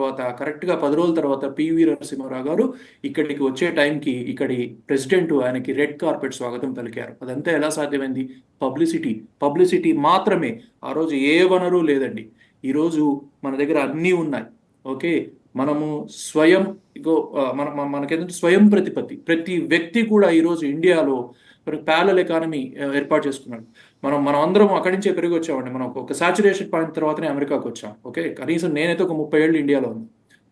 తర్వాత కరెక్ట్గా 10 రోజుల తర్వాత పివి నరసింహారావు గారు ఇక్కడికి వచ్చే టైంకి ఇక్కడి ప్రెసిడెంట్ ఆయనకి రెడ్ కార్పెట్ స్వాగతం పలికారు. అదంతా ఎలా సాధ్యమైంది? పబ్లిసిటీ. పబ్లిసిటీ మాత్రమే. ఆ రోజు ఏ వనరు లేదండి. ఈరోజు మన దగ్గర అన్నీ ఉన్నాయి. ఓకే, మనము స్వయం మనకేంటంటే స్వయం ప్రతిపత్తి. ప్రతి వ్యక్తి కూడా ఈరోజు ఇండియాలో ప్యారలల్ ఎకానమీ ఏర్పాటు చేసుకున్నాడు. మనం అందరం అక్కడి నుంచే పెరిగి వచ్చామండి. మనం ఒక సాచురేషన్ పాయింట్ తర్వాతనే అమెరికాకు వచ్చాం. ఓకే, కనీసం నేనైతే ఒక 30 ఏళ్ళు ఇండియాలో ఉన్నాను.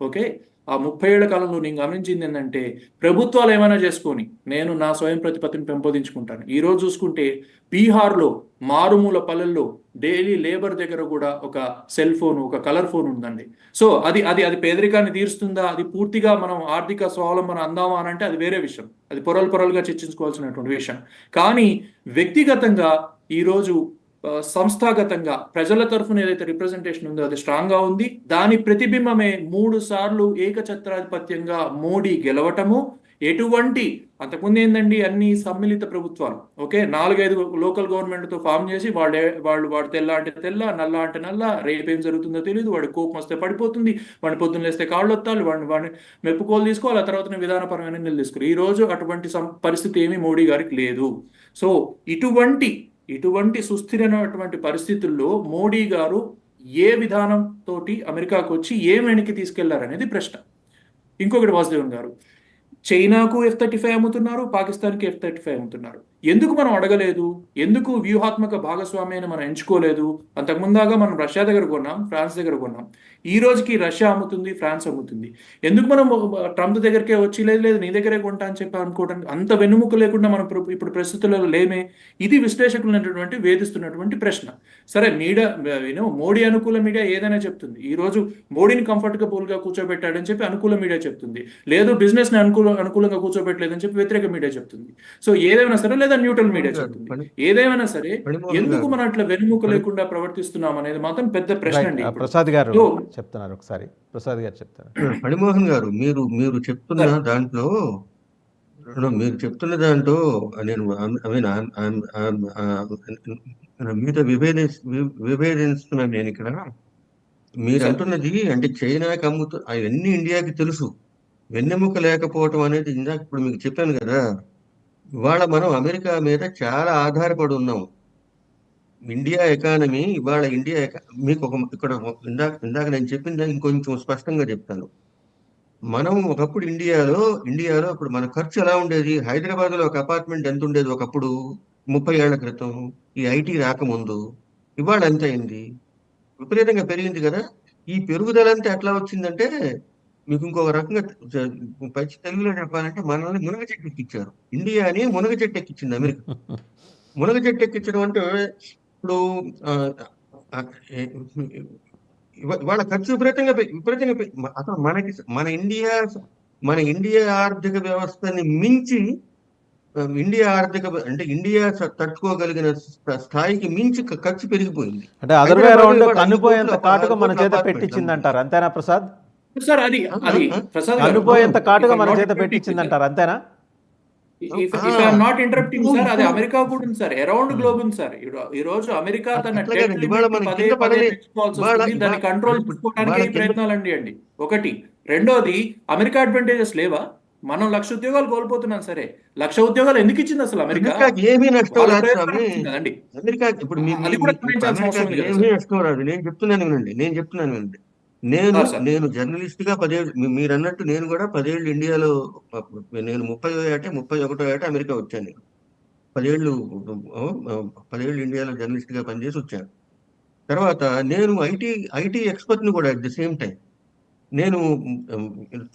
ఓకే, ఆ 30 ఏళ్ల కాలంలో నేను గమనించింది ఏంటంటే ప్రభుత్వాలు ఏమైనా చేసుకొని నేను నా స్వయం ప్రతిపత్తిని పెంపొందించుకుంటాను. ఈ రోజు చూసుకుంటే బీహార్లో మారుమూల పల్లెల్లో డైలీ లేబర్ దగ్గర కూడా ఒక సెల్ ఫోన్, ఒక కలర్ ఫోన్ ఉందండి. సో అది అది అది పేదరికాన్ని తీరుస్తుందా? అది పూర్తిగా మనం ఆర్థిక స్వావలంబన అందామా అని అంటే అది వేరే విషయం. అది పొరలుగా చర్చించుకోవాల్సినటువంటి విషయం. కానీ వ్యక్తిగతంగా ఈరోజు సంస్థాగతంగా ప్రజల తరఫున ఏదైతే రిప్రజెంటేషన్ ఉందో అది స్ట్రాంగ్ గా ఉంది. దాని ప్రతిబింబమే 3 సార్లు ఏకఛత్రాధిపత్యంగా మోడీ గెలవటము. ఎటువంటి అంతకుముందు ఏందండి, అన్ని సమ్మిళిత ప్రభుత్వాలు. ఓకే, 4-5 లోకల్ గవర్నమెంట్ తో ఫామ్ చేసి వాడు తెల్ల అంటే తెల్ల, నల్ల అంటే నల్ల, రేపేం జరుగుతుందో తెలియదు, వాడి కోపం వస్తే పడిపోతుంది, వాడిని పొద్దున్న లేస్తే కాళ్ళు వత్తాలి, వాడిని మెప్పుకోలు తీసుకోవాలి, ఆ తర్వాత విధానపరమైన నిర్ణయాలు తీసుకోవాలి. ఈ రోజు అటువంటి పరిస్థితి ఏమీ మోడీ గారికి లేదు. సో ఇటువంటి సుస్థిరమైనటువంటి పరిస్థితుల్లో మోడీ గారు ఏ విధానం తోటి అమెరికాకు వచ్చి ఏం వెనక్కి తీసుకెళ్లారనేది ప్రశ్న. ఇంకొకటి వాసుదేవన్ గారు, చైనాకు F-35 అమ్ముతున్నారు, పాకిస్తాన్కి F-35 అమ్ముతున్నారు. ఎందుకు మనం అడగలేదు? ఎందుకు వ్యూహాత్మక భాగస్వామ్యాన్ని మనం ఎంచుకోలేదు? అంతకుముందాగా మనం రష్యా దగ్గర కొన్నాం, ఫ్రాన్స్ దగ్గర కొన్నాం. ఈ రోజుకి రష్యా అమ్ముతుంది, ఫ్రాన్స్ అమ్ముతుంది. ఎందుకు మనం ట్రంప్ దగ్గరికే వచ్చి లేదు నీ దగ్గరే కొంటా అని చెప్పి అనుకోవడానికి అంత వెన్నుముక లేకుండా మనం ఇప్పుడు పరిస్థితులలో లేమే? ఇది విశ్లేషకులు వేధిస్తున్నటువంటి ప్రశ్న. సరే, మోడీ అనుకూల మీడియా ఏదైనా చెప్తుంది. ఈ రోజు మోడీని కంఫర్టబుల్ గా కూర్చోబెట్టాడని చెప్పి అనుకూల మీడియా చెప్తుంది. లేదు బిజినెస్ ని అనుకూలంగా కూర్చోబెట్టలేదని చెప్పి వ్యతిరేక మీడియా చెప్తుంది. సో ఏదైనా సరే, లేదా న్యూట్రల్ మీడియా చెప్తుంది. ఏదేమైనా సరే ఎందుకు మనం అట్లా వెన్నుముక లేకుండా ప్రవర్తిస్తున్నాం అనేది మాత్రం పెద్ద ప్రశ్న అండి. ప్రసాద్ గారు చెప్తున్నారు, ఒకసారి ప్రసాద్ గారు చెప్తారు. మణిమోహన్ గారు, మీరు చెప్తున్న దాంట్లో నేను మీతో విభేదిస్తున్నాను. నేను ఇక్కడ మీరు అంటున్నది అంటే చైనాకి అవన్నీ ఇండియాకి తెలుసు. వెన్నెముక లేకపోవటం అనేది ఇందాక ఇప్పుడు మీకు చెప్పాను కదా, ఇవాళ మనం అమెరికా మీద చాలా ఆధారపడి ఉన్నాం. ఇండియా ఎకానమీ ఇవాళ మీకు ఇక్కడ ఇందాక నేను చెప్పింది ఇంకొంచెం స్పష్టంగా చెప్తాను. మనం ఒకప్పుడు ఇండియాలో ఇప్పుడు మన ఖర్చు ఎలా ఉండేది? హైదరాబాద్ లో ఒక అపార్ట్మెంట్ ఎంత ఉండేది ఒకప్పుడు 30 ఏళ్ల క్రితం, ఈ ఐటీ రాకముందు? ఇవాళ ఎంత అయింది? విపరీతంగా పెరిగింది కదా. ఈ పెరుగుదల అంతా ఎట్లా వచ్చిందంటే, మీకు ఇంకొక రకంగా పచ్చి తెలుగులో చెప్పాలంటే మనల్ని మునగ చెట్టు ఎక్కించారు. ఇండియాని మునగ చెట్టు ఎక్కించింది అమెరికా. మునగ చెట్టు ఎక్కించడం అంటే ఇప్పుడు వాళ్ళ ఖర్చు విపరీతంగా అసలు మన ఇండియా ఆర్థిక వ్యవస్థని మించి ఇండియా తట్టుకోగలిగిన స్థాయికి మించి ఖర్చు పెరిగిపోయింది. అంటే అదర్వే రౌండ్ కన్నుపోయేంత కాటుగా మన చేత పెట్టించింది అంటారు, అంతేనా ప్రసాద్? సార్ అది కన్నుపోయేంత కాటుగా మన చేత పెట్టించింది అంటారు, అంతేనా? నాట్ ఇంటరప్టింగ్ సార్, అది అమెరికా కూడా ఉంది సార్, అరౌండ్ గ్లోబ్ ఉంది సార్. ఈ రోజు అమెరికా తన దాన్ని కంట్రోల్ చేసుకోవడానికి ప్రయత్నాలు అండి. ఒకటి. రెండోది, అమెరికా అడ్వాంటేజెస్ లేవా? మనం 1,00,000 ఉద్యోగాలు కోల్పోతున్నాం. సరే, 1,00,000 ఉద్యోగాలు ఎందుకు ఇచ్చింది అసలు అమెరికా? ఏమీ నష్టం రాదు. అమెరికా ఇప్పుడు ఏమీ నష్టం రాదు. నేను చెప్తున్నాను వినండి. నేను జర్నలిస్ట్ గా 10 ఏళ్ళు, మీరు అన్నట్టు నేను కూడా 10 ఏళ్ళు ఇండియాలో, నేను 31 ఏట అమెరికా వచ్చాను. 10 ఏళ్ళు ఇండియాలో జర్నలిస్ట్ గా పనిచేసి వచ్చాను. తర్వాత నేను ఐటీ ఎక్స్పర్ట్ ని కూడా అట్ ది సేమ్ టైం. నేను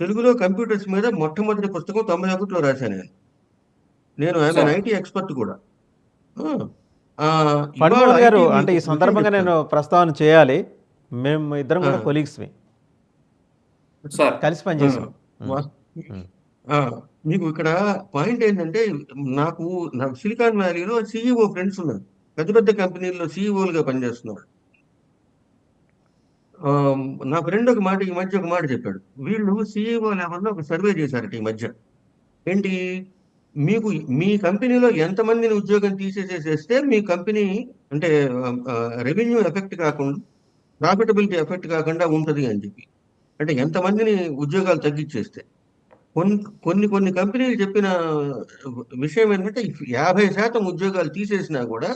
తెలుగులో కంప్యూటర్స్ మీద మొట్టమొదటి పుస్తకం 91లో రాశాను. నేను ఐటీ ఎక్స్పర్ట్ కూడా. గారు, అంటే ఈ సందర్భంగా నేను ప్రస్తావన చేయాలి, మేము ఇద్దరం కూడా కొలీగ్స్ కలిసి పనిచేసాం. మీకు ఇక్కడ పాయింట్ ఏంటంటే, నాకు సిలికాన్ వ్యాలీలో సిఇఓ ఫ్రెండ్స్ ఉన్నారు, పెద్ద పెద్ద కంపెనీల్లో సిఇఓలుగా పనిచేస్తున్నారు. నా ఫ్రెండ్ ఈ మధ్య ఒక మాట చెప్పాడు. వీళ్ళు సిఇఓ లెవెల్లో ఒక సర్వే చేశారట ఈ మధ్య. ఏంటి, మీ కంపెనీలో ఎంతమందిని ఉద్యోగం తీసేసేస్తే మీ కంపెనీ అంటే రెవెన్యూ ఎఫెక్ట్ కాకుండా, ప్రాఫిటబిలిటీ ఎఫెక్ట్ కాకుండా ఉంటుంది అని చెప్పి. అంటే ఎంతమందిని ఉద్యోగాలు తగ్గించేస్తే. కొన్ని కొన్ని కొన్ని కంపెనీలు చెప్పిన విషయం ఏంటంటే 50% ఉద్యోగాలు తీసేసినా కూడా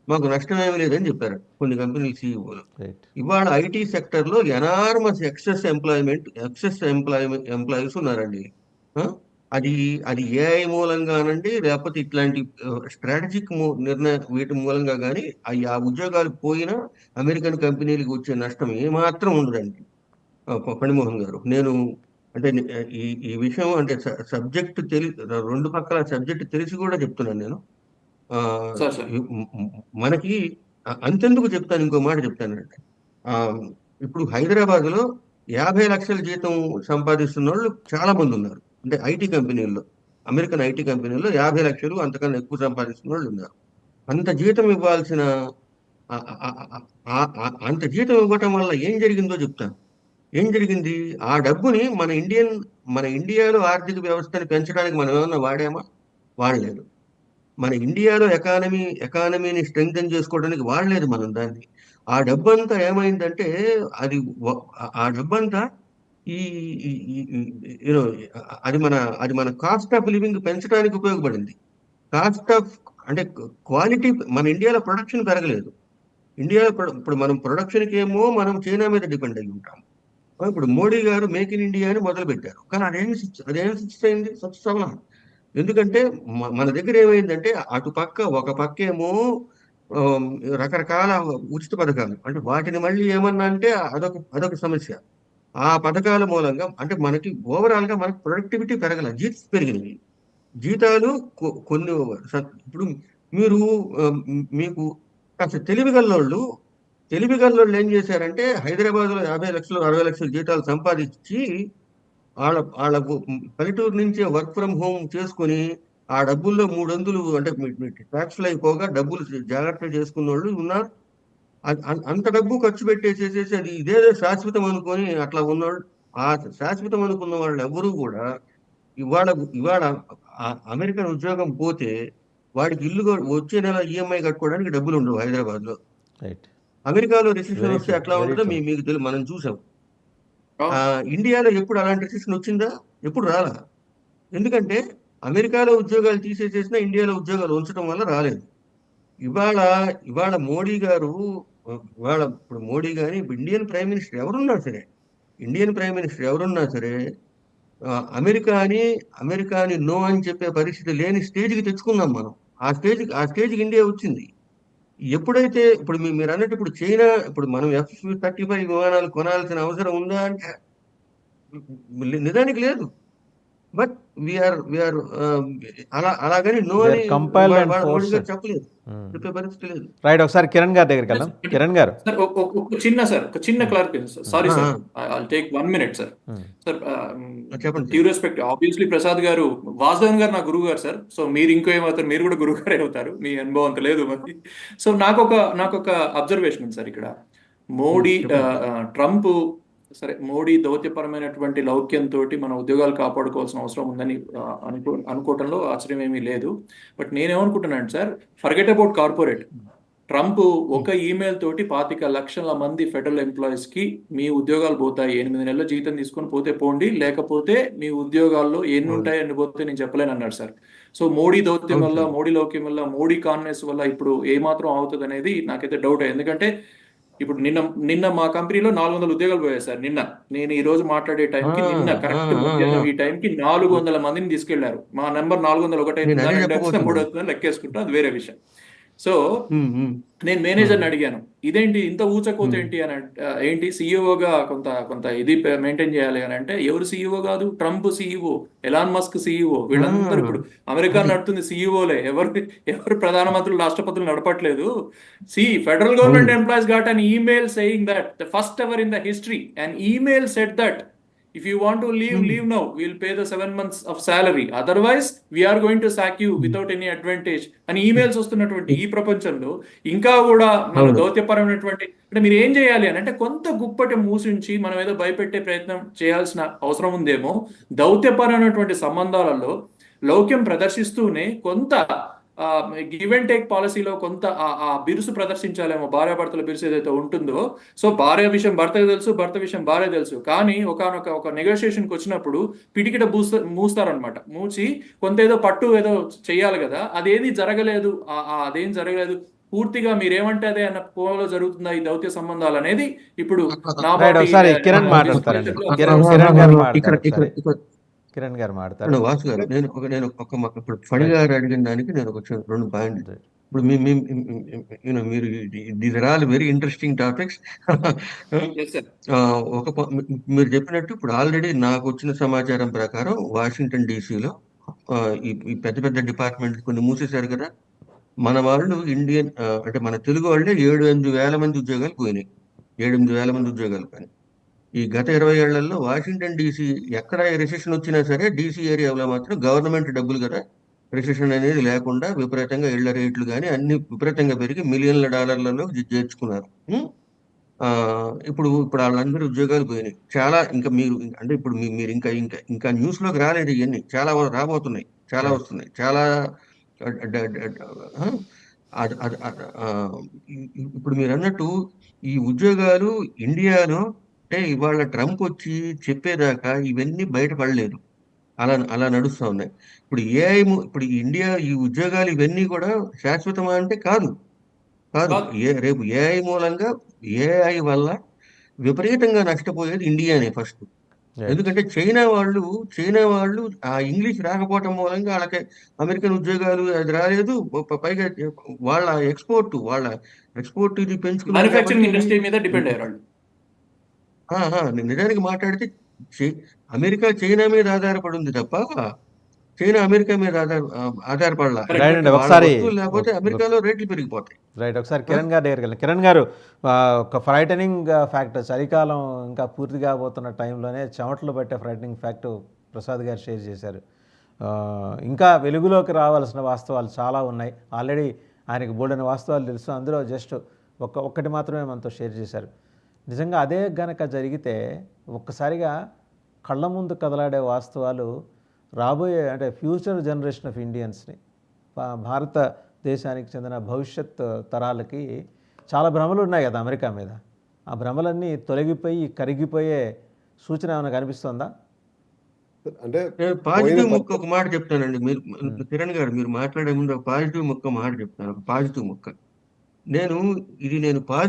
మాకు నష్టమేమీ లేదని చెప్పారు కొన్ని కంపెనీల సీఈఓలు. రైట్. ఇవాళ ఐటీ సెక్టర్ లో ఎనార్మస్ ఎంప్లాయీస్ ఉన్నారండి. ఆ? అది అది ఏఐ మూలంగానండి, లేకపోతే ఇట్లాంటి స్ట్రాటజిక్ నిర్ణయం వీటి మూలంగా కానీ ఆ ఉద్యోగాలు పోయినా అమెరికన్ కంపెనీలకు వచ్చే నష్టం ఏమాత్రం ఉండదండి. ఫణిమోహన్ గారు, నేను అంటే ఈ విషయం అంటే సబ్జెక్ట్ రెండు పక్కల సబ్జెక్ట్ తెలిసి కూడా చెప్తున్నాను నేను. ఆ, సార్ సార్ మనకి అంతెందుకు చెప్తాను, ఇంకో మాట చెప్తానండి. ఆ, ఇప్పుడు హైదరాబాద్ లో 50 లక్షల జీతం సంపాదిస్తున్న వాళ్ళు చాలా మంది ఉన్నారు. అంటే ఐటీ కంపెనీల్లో, అమెరికన్ ఐటీ కంపెనీల్లో 50 లక్షలు అంతకన్నా ఎక్కువ సంపాదిస్తున్న వాళ్ళు ఉన్నారు. అంత జీతం ఇవ్వాల్సిన ఆ- ఆ- ఆ- అంత జీతం ఇవ్వటం వల్ల ఏం జరిగిందో చెప్తాను. ఏం జరిగింది? ఆ డబ్బుని మన ఇండియాలో ఆర్థిక వ్యవస్థని పెంచడానికి మనం ఏమన్నా వాడామా? వాడలేదు. మన ఇండియాలో ఎకానమీని స్ట్రెంగ్తెన్ చేసుకోవడానికి వాడలేదు మనం దాన్ని. ఆ డబ్బంతా ఏమైందంటే అది ఆ డబ్బంతా ఈ యూనో అది మన కాస్ట్ ఆఫ్ లివింగ్ పెంచడానికి ఉపయోగపడింది. కాస్ట్ ఆఫ్ అంటే క్వాలిటీ, మన ఇండియాలో ప్రొడక్షన్ పెరగలేదు. ఇప్పుడు మనం ప్రొడక్షన్కి ఏమో మనం చైనా మీద డిపెండ్ అయి ఉంటాం. ఇప్పుడు మోడీ గారు మేక్ ఇన్ ఇండియా అని మొదలు పెట్టారు, కానీ అదేం సక్సెస్ అయింది? సక్సెస్ అవ్వలా. ఎందుకంటే మన దగ్గర ఏమైందంటే ఒక పక్క ఏమో ఆమ్, రకరకాల ఉచిత పథకాలు, అంటే వాటిని మళ్ళీ ఏమన్నా అంటే అదొక సమస్య. ఆ పథకాల మూలంగా అంటే ఓవరాల్ గా మనకి ప్రొడక్టివిటీ పెరగల, జీతాలు పెరిగినవి. జీతాలు కొన్ని ఇప్పుడు మీరు మీకు కాస్త తెలివిగల్లోళ్ళు ఏం చేశారంటే హైదరాబాద్ లో 50 లక్షలు 60 లక్షల జీతాలు సంపాదించి వాళ్ళ పల్లెటూరు నుంచే వర్క్ ఫ్రమ్ హోమ్ చేసుకుని ఆ డబ్బుల్లో 300 అంటే ట్యాక్స్లు అయిపోగా డబ్బులు జాగ్రత్త చేసుకున్న వాళ్ళు ఉన్నారు. అంత డబ్బు ఖర్చు పెట్టేసేసేసి అది ఇదేదో శాశ్వతం అనుకొని అట్లా ఉన్నవాళ్ళు, ఆ శాశ్వతం అనుకున్న వాళ్ళు ఎవరు కూడా ఇవాళ ఇవాళ అమెరికన్ ఉద్యోగం పోతే వాడికి వచ్చే నెల ఈఎంఐ కట్టుకోవడానికి డబ్బులు ఉండవు హైదరాబాద్ లో. రైట్. అమెరికాలో రిసెషన్ వెరీ వస్తే ట్రూ, ఎట్లా వెరీ ఉంటుందో ట్రూ. మీకు తెలుసు, మనం చూసాం. అవును. ఇండియాలో ఎప్పుడు అలాంటి రిసెషన్ వచ్చిందా? ఎప్పుడు రాలా. ఎందుకంటే అమెరికాలో ఉద్యోగాలు తీసేసేసినా ఇండియాలో ఉద్యోగాలు ఉంచడం వల్ల రాలేదు. ఇవాళ ఇవాళ మోడీ గారు ఇప్పుడు మోడీ గాని ఇండియన్ ప్రైమ్ మినిస్టర్ ఎవరున్నా సరే అమెరికాని నో అని చెప్పే పరిస్థితి లేని స్టేజ్కి తెచ్చుకున్నాం మనం. ఆ స్టేజ్కి ఇండియా వచ్చింది. ఎప్పుడైతే ఇప్పుడు మీరు అన్నట్టు ఇప్పుడు చైనా, ఇప్పుడు మనం F-35 విమానాలు కొనాల్సిన అవసరం ఉందా అంటే నిజానికి లేదు. బట్ వీఆర్ అలాగని నో They అని are compelled and Modi forced. గారు చెప్పలేదు, చెప్పే పరిస్థితి లేదు. రైట్. ఒకసారి కిరణ్ గారి దగ్గరికి వెళ్దాం. కిరణ్ గారు. సార్ ఒక చిన్న clarification sorry sir, I take 1 minute sir. Sir చెప్పండి డ్యూ రెస్పెక్ట్, ఆబ్వియస్లీ ప్రసాద్ గారు, వాసుదేవన్ గారు నా గురువు గారు సార్. సో మీరు ఇంకో ఏమవుతారు, మీరు కూడా గురువు గారే అవుతారు, మీ అనుభవం అంత లేదు మరి. సో నాకొక అబ్జర్వేషన్ ఉంది సార్ ఇక్కడ. మోడీ ట్రంప్, సరే మోడీ దౌత్యపరమైనటువంటి లౌక్యంతో మన ఉద్యోగాలు కాపాడుకోవాల్సిన అవసరం ఉందని అనుకోవటంలో ఆశ్చర్యం ఏమీ లేదు. బట్ నేనేమనుకుంటున్నాను sir, forget about corporate. Trump ఒక ఈమెయిల్ తోటి 25 లక్షల మంది ఫెడరల్ ఎంప్లాయీస్ కి మీ ఉద్యోగాలు పోతాయి, 8 నెలల జీతం తీసుకొని పోతే పోండి, లేకపోతే మీ ఉద్యోగాల్లో ఎన్ని ఉంటాయి ఎన్ని పోతే నేను చెప్పలేను అన్నాడు సార్. సో మోడీ దౌత్యం వల్ల, మోడీ లౌక్యం వల్ల, మోడీ కాన్ఫిడెన్స్ వల్ల ఇప్పుడు ఏమాత్రం అవుతుంది అనేది నాకైతే డౌట్. ఎందుకంటే ఇప్పుడు నిన్న మా కంపెనీలో 400 ఉద్యోగాలు పోయాయి సార్. నేను ఈ రోజు మాట్లాడే టైంకి కరెక్ట్ మధ్యాహ్నం ఈ టైంకి 400 మందిని తీసుకెళ్లారు. మా నెంబర్ 401 అవుతుందా 2 అవుతుందా 3 అవుతుందా లెక్కేసుకుంటా, అది వేరే విషయం. సో నేను మేనేజర్ని అడిగాను, ఇదేంటి ఇంత ఊచకోత ఏంటి అని. ఏంటి సీఈఓగా కొంత ఇది మెయింటైన్ చేయాలి అని అంటే, ఎవరు సీఈఓ కాదు, Trump CEO, Elon Musk CEO, వీళ్ళందరూ ఇప్పుడు అమెరికా నడుతుంది సీఈఓలే. ఎవరు ప్రధానమంత్రులు రాష్ట్రపతులు నడపట్లేదు. Federal government employees got an email saying that the first ever in the history an email said that if you want to leave now, we'll pay the 7 months of salary, otherwise we are going to sack you without any advantage అని emails వస్తున్నటువంటి ఈ ప్రపంచంలో ఇంకా కూడా మన దౌత్యపరమైనటువంటి అంటే మీరు ఏం చేయాలి అని అంటే, కొంత గుప్పటి మూసించి మనం ఏదో భయపెట్టే ప్రయత్నం చేయాల్సిన అవసరం ఉందేమో. దౌత్యపరమైనటువంటి సంబంధాలలో లౌక్యం ప్రదర్శిస్తూనే కొంత గివ్ అండ్ టేక్ పాలసీలో కొంత ఆ బిరుసు ప్రదర్శించాలేమో, భార్యాభర్తల బిరుసు ఏదైతే ఉంటుందో. సో భార్య విషయం భర్తకు తెలుసు, భర్త విషయం భార్య తెలుసు, కానీ ఒక నెగోషియేషన్కి వచ్చినప్పుడు పిటికిట మూస్తారనమాట. మూసి కొంత ఏదో పట్టు ఏదో చెయ్యాలి కదా, అదేది జరగలేదు. అదేం జరగలేదు, పూర్తిగా మీరేమంటే అదే అన్న కోవలో జరుగుతుందా ఈ దౌత్య సంబంధాలు అనేది ఇప్పుడు నాబార్టీ ఒకసారి కిరణ్ మాట్లాడతారండి. కిరణ్ గారు మాట్లాడతారు. వాసు గారు, ఇప్పుడు ఫణి గారు అడిగిన దానికి నేను ఒక 2 పాయింట్. ఇప్పుడు మీరు these are all very interesting topics. మీరు చెప్పినట్టు ఇప్పుడు ఆల్రెడీ నాకు వచ్చిన సమాచారం ప్రకారం వాషింగ్టన్ డీసీలో ఈ పెద్ద పెద్ద డిపార్ట్మెంట్ కొన్ని మూసేశారు కదా. మన వాళ్ళు ఇండియన్ అంటే మన తెలుగు వాళ్ళే 7-8 వేల మంది ఉద్యోగాలు పోయినాయి. 7-8 వేల మంది ఉద్యోగాలు. కానీ ఈ గత 20 ఏళ్లలో వాషింగ్టన్ డీసీ ఎక్కడ రిసెషన్ వచ్చినా సరే డీసీ ఏరియాలో మాత్రం గవర్నమెంట్ డబ్బులు కదా, రిసెషన్ అనేది లేకుండా విపరీతంగా ఇళ్ల రేట్లు కానీ అన్ని విపరీతంగా పెరిగి మిలియన్ల డాలర్లలో చేర్చుకున్నారు. ఇప్పుడు వాళ్ళందరూ ఉద్యోగాలు పోయినాయి. చాలా ఇంకా మీరు అంటే ఇప్పుడు మీరు ఇంకా న్యూస్ లోకి రాలేదు. ఇవన్నీ చాలా రాబోతున్నాయి, చాలా వస్తున్నాయి, చాలా. ఇప్పుడు మీరు అన్నట్టు ఈ ఉద్యోగాలు ఇండియాలో అంటే ఇవాళ ట్రంప్ వచ్చి చెప్పేదాకా ఇవన్నీ బయటపడలేదు. అలా నడుస్తూ ఉన్నాయి. ఇప్పుడు ఇప్పుడు ఇండియా ఈ ఉద్యోగాలు ఇవన్నీ కూడా శాశ్వతమా అంటే కాదు. రేపు ఏఐ మూలంగా ఏఐ వల్ల విపరీతంగా నష్టపోయేది ఇండియానే ఫస్ట్. ఎందుకంటే చైనా వాళ్ళు ఆ ఇంగ్లీష్ రాకపోవటం మూలంగా వాళ్ళకి అమెరికన్ ఉద్యోగాలు అది రాలేదు. పైగా వాళ్ళ ఎక్స్పోర్ట్ ఇది మ్యానుఫ్యాక్చరింగ్ ఇండస్ట్రీ మీద డిపెండ్ అయ్యారు. నిజానికి మాట్లాడితే అమెరికా చైనా మీద ఆధారపడి ఉంది తప్ప చైనా అమెరికా మీద ఆధారపడాలి. లేకపోతే అమెరికాలో రేట్లు పెరిగిపోతాయి. రైట్. ఒకసారి కిరణ్ గారు దగ్గరికి వెళ్ళండి. కిరణ్ గారు, ఒక ఫ్రైటనింగ్ ఫ్యాక్ట్, చలికాలం ఇంకా పూర్తి కాబోతున్న టైంలోనే చెమటలు పట్టే ఫ్రైటనింగ్ ఫ్యాక్ట్ ప్రసాద్ గారు షేర్ చేశారు. ఇంకా వెలుగులోకి రావాల్సిన వాస్తవాలు చాలా ఉన్నాయి. ఆల్రెడీ ఆయనకు బోల్డని వాస్తవాలు తెలుసు. అందులో జస్ట్ ఒక్కటి మాత్రమే మనతో షేర్ చేశారు. నిజంగా అదే గనక జరిగితే ఒక్కసారిగా కళ్ళ ముందు కదలాడే వాస్తవాలు రాబోయే అంటే ఫ్యూచర్ జనరేషన్ ఆఫ్ ఇండియన్స్ని, భారతదేశానికి చెందిన భవిష్యత్ తరాలకి చాలా భ్రమలు ఉన్నాయి కదా అమెరికా మీద. ఆ భ్రమలన్నీ తొలగిపోయి కరిగిపోయే సూచన ఏమైనా కనిపిస్తుందా? అంటే పాజిటివ్ ముక్క ఒక మాట చెప్తానండి. మీరు కిరణ్ గారు, మీరు మాట్లాడే ముందు ఒక పాజిటివ్ ముక్క మాట చెప్తాను. ఒక పాజిటివ్ ముక్క. నేను